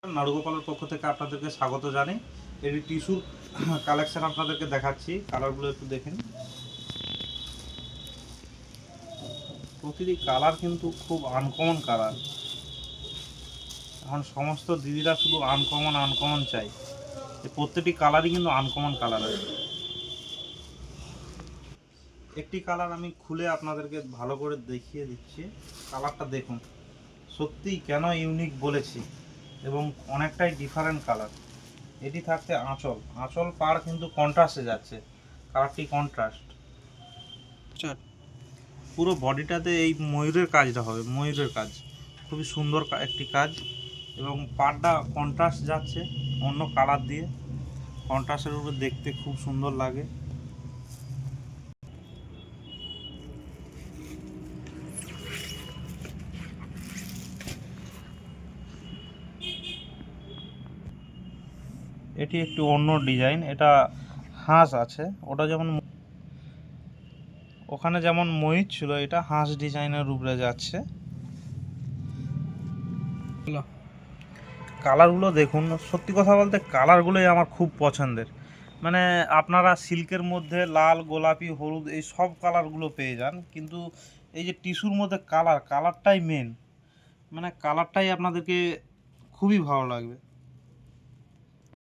নাড়ুগোপালের পক্ষ থেকে আপনাদেরকে স্বাগত জানাই। এই টিস্যুর কালেকশন আপনাদেরকে দেখাচ্ছি, কালারগুলো একটু দেখেন। প্রতিটি কালার কিন্তু খুব আনকমন কালার। এখন সমস্ত দিদিরা শুধু আনকমন চাই। প্রত্যেকটি কালারই কিন্তু আনকমন কালার আছে। একটি কালার আমি খুলে আপনাদেরকে ভালো করে দেখিয়ে দিচ্ছি। কালারটা দেখুন, সত্যিই কেন ইউনিক বলেছি, এবং অনেকটাই ডিফারেন্ট কালার। এটি থাকতে আঁচল পার কিন্তু কন্ট্রাস্টে যাচ্ছে, কালারটি কন্ট্রাস্ট। পুরো বডিটাতে এই ময়ূরের কাজটা হবে, ময়ূরের কাজ খুবই সুন্দর একটি কাজ, এবং পাড়টা কন্ট্রাস্ট যাচ্ছে অন্য কালার দিয়ে। কন্ট্রাস্টের উপরে দেখতে খুব সুন্দর লাগে। এটি একটু অন্য ডিজাইন, এটা হাঁস আছে, ওটা যেমন ওখানে যেমন ময়ূর ছিল, এটা হাঁস ডিজাইনের উপরে যাচ্ছে। কালারগুলো দেখুন, সত্যি কথা বলতে কালারগুলোই আমার খুব পছন্দের। মানে আপনারা সিল্কের মধ্যে লাল, গোলাপি, হলুদ এই সব কালারগুলো পেয়ে যান, কিন্তু এই যে টিস্যুর মধ্যে কালারটাই মেন, মানে কালারটাই আপনাদেরকে খুবই ভালো লাগবে।